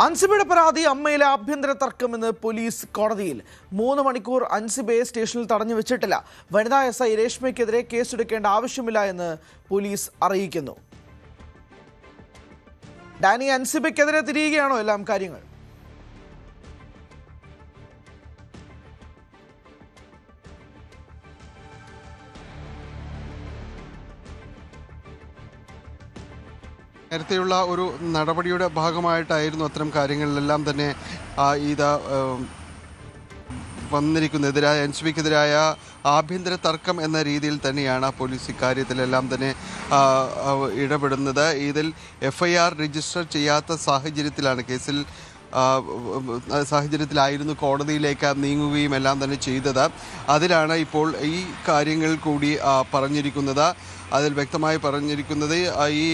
അൻസിബയുടെ പരാതി അമ്മയിലെ ആഭ്യന്തര തർക്കമെന്ന് പോലീസ് കോടതിയിൽ. 3 മണിക്കൂർ അൻസിബയെ സ്റ്റേഷനിൽ തടഞ്ഞു വെച്ചിട്ടില്ല. വനിതാ SI രേഷ്മയ്ക്കെതിരെ കേസെടുക്കേണ്ട ആവശ്യമില്ല എന്ന് പോലീസ് അറിയിക്കുന്നു. ഡാനി, അൻസിബയ്ക്കെതിരെ തിരിയുകയാണോ എല്ലാം കാര്യങ്ങൾ? നേരത്തെയുള്ള ഒരു നടപടിയുടെ ഭാഗമായിട്ടായിരുന്നു അത്തരം കാര്യങ്ങളിലെല്ലാം തന്നെ ഇത് വന്നിരിക്കുന്നതിനായ അൻസിബയ്ക്കെതിരായ ആഭ്യന്തര തർക്കം എന്ന രീതിയിൽ തന്നെയാണ് പോലീസ് ഇക്കാര്യത്തിലെല്ലാം തന്നെ ഇടപെടുന്നത്. ഇതിൽ FIR രജിസ്റ്റർ ചെയ്യാത്ത സാഹചര്യത്തിലാണ് സാഹചര്യത്തിലായിരുന്നു കോടതിയിലേക്ക് നീങ്ങുകയും എല്ലാം തന്നെ ചെയ്തത്. അതിലാണ് ഇപ്പോൾ ഈ കാര്യങ്ങൾ കൂടി പറഞ്ഞിരിക്കുന്നത്. അതിൽ വ്യക്തമായി പറഞ്ഞിരിക്കുന്നത് ഈ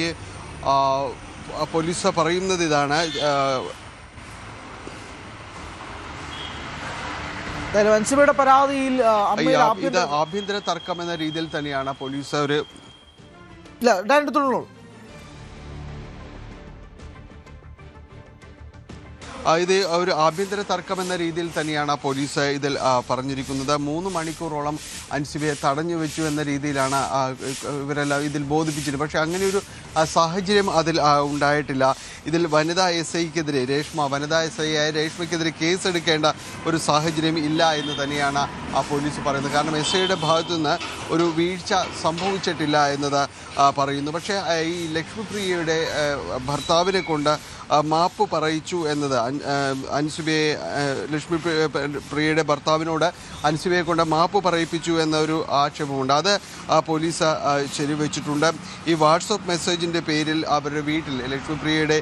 പോലീസ് പറയുന്നത് ഇതാണ്. അൻസിബയുടെ പരാതിയിൽ ഇത് ആഭ്യന്തര തർക്കം എന്ന രീതിയിൽ തന്നെയാണ് പോലീസ് ഒരു ഇത് ഒരു ആഭ്യന്തര തർക്കം എന്ന രീതിയിൽ തന്നെയാണ് പോലീസ് ഇതിൽ പറഞ്ഞിരിക്കുന്നത്. 3 മണിക്കൂറോളം അൻസിബയെ തടഞ്ഞു വെച്ചു എന്ന രീതിയിലാണ് ഇവരെല്ലാം ഇതിൽ ബോധിപ്പിച്ചത്. പക്ഷേ അങ്ങനെയൊരു സാഹചര്യം അതിൽ ഉണ്ടായിട്ടില്ല. ഇതിൽ വനിതാ SIക്കെതിരെ വനിതാ SI ആയ രേഷ്മയ്ക്കെതിരെ കേസെടുക്കേണ്ട ഒരു സാഹചര്യം ഇല്ല എന്ന് തന്നെയാണ് പോലീസ് പറയുന്നത്. കാരണം SIയുടെ ഭാഗത്തു നിന്ന് ഒരു വീഴ്ച സംഭവിച്ചിട്ടില്ല എന്നത് പറയുന്നു. പക്ഷേ ഈ ലക്ഷ്മിപ്രിയയുടെ ഭർത്താവിനെ കൊണ്ട് മാപ്പ് പറയിച്ചു എന്നത് അൻസിബയെ ലക്ഷ്മിപ്രിയയുടെ ഭർത്താവിനോട് അൻസിബയെ കൊണ്ട് മാപ്പ് പറയിപ്പിച്ചു എന്നൊരു ആക്ഷേപമുണ്ട്. അത് പോലീസ് ശരിവെച്ചിട്ടുണ്ട്. ഈ വാട്സപ്പ് മെസ്സേജിൻ്റെ പേരിൽ അവരുടെ വീട്ടിൽ ലക്ഷ്മിപ്രിയയുടെ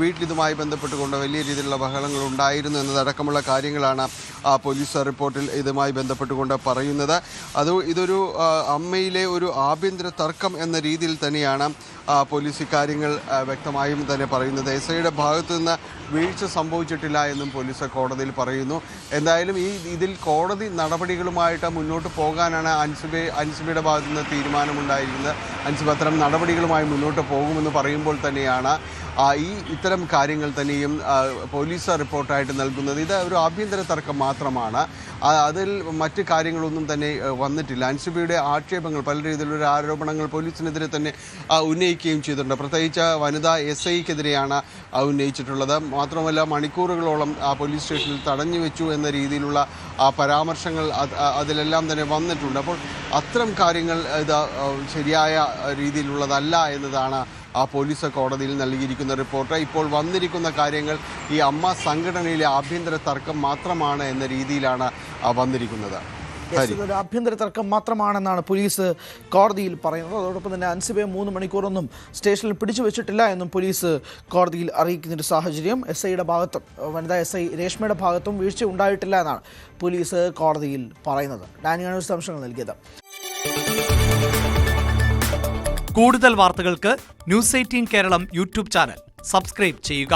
വീട്ടിൽ ഇതുമായി ബന്ധപ്പെട്ടുകൊണ്ട് വലിയ രീതിയിലുള്ള ബഹളങ്ങൾ ഉണ്ടായിരുന്നു എന്നതടക്കമുള്ള കാര്യങ്ങളാണ് പോലീസ് റിപ്പോർട്ടിൽ ഇതുമായി ബന്ധപ്പെട്ടുകൊണ്ട് പറയുന്നത്. ഇതൊരു അമ്മയിലെ ഒരു ആഭ്യന്തര തർക്കം എന്ന രീതിയിൽ തന്നെയാണ് പോലീസ് ഇക്കാര്യങ്ങൾ വ്യക്തമായും തന്നെ പറയുന്നത്. SIയുടെ ഭാഗത്തു നിന്ന് വീഴ്ച സംഭവിച്ചിട്ടില്ല എന്നും പോലീസ് കോടതിയിൽ പറയുന്നു. എന്തായാലും ഇതിൽ കോടതി നടപടികളുമായിട്ട് മുന്നോട്ട് പോകാനാണ് അൻസിബയുടെ ഭാഗത്തു നിന്ന് തീരുമാനമുണ്ടായിരിക്കുന്നത്. അൻസിബ അത്തരം നടപടികളുമായി മുന്നോട്ട് പോകുമെന്ന് പറയുമ്പോൾ തന്നെയാണ് ഇത്തരം കാര്യങ്ങൾ തന്നെയും പോലീസ് റിപ്പോർട്ടായിട്ട് നൽകുന്നത്. ഇത് ഒരു ആഭ്യന്തര തർക്കം മാത്രമാണ്. അതിൽ മറ്റ് കാര്യങ്ങളൊന്നും തന്നെ വന്നിട്ടില്ല. അൻസിബയുടെ ആക്ഷേപങ്ങൾ, പല രീതിയിലുള്ള ആരോപണങ്ങൾ പോലീസിനെതിരെ തന്നെ ഉന്നയിക്കുകയും ചെയ്തിട്ടുണ്ട്. പ്രത്യേകിച്ച് വനിതാ SIക്കെതിരെയാണ് ഉന്നയിച്ചിട്ടുള്ളത്. മാത്രമല്ല മണിക്കൂറുകളോളം പോലീസ് സ്റ്റേഷനിൽ തടഞ്ഞു വെച്ചു എന്ന രീതിയിലുള്ള പരാമർശങ്ങൾ അതിലെല്ലാം തന്നെ വന്നിട്ടുണ്ട്. അപ്പോൾ അത്തരം കാര്യങ്ങൾ ഇത് ശരിയായ രീതിയിലുള്ളതല്ല എന്നതാണ് പോലീസ് കോടതിയിൽ നൽകിയിരിക്കുന്ന റിപ്പോർട്ട്. ഇപ്പോൾ വന്നിരിക്കുന്ന കാര്യങ്ങൾ ഈ അമ്മ സംഘടനയിലെ ആഭ്യന്തര തർക്കം മാത്രമാണ് എന്ന രീതിയിലാണ് വന്നിരിക്കുന്നത്. ഒരു ആഭ്യന്തര തർക്കം മാത്രമാണെന്നാണ് പോലീസ് കോടതിയിൽ പറയുന്നത്. അതോടൊപ്പം തന്നെ അൻസിബയെ 3 മണിക്കൂറൊന്നും സ്റ്റേഷനിൽ പിടിച്ചു വെച്ചിട്ടില്ല എന്നും പോലീസ് കോടതിയിൽ അറിയിക്കുന്നൊരു സാഹചര്യം. SIയുടെ ഭാഗത്തും വനിതാ SI രേഷ്മയുടെ ഭാഗത്തും വീഴ്ച ഉണ്ടായിട്ടില്ല എന്നാണ് പോലീസ് കോടതിയിൽ പറയുന്നത്. ഡാനിയാണ് വിശദാംശങ്ങൾ നൽകിയത്. കൂടുതൽ വാർത്തകൾക്ക് News 18 Keralam YouTube channel subscribe ചെയ്യുക.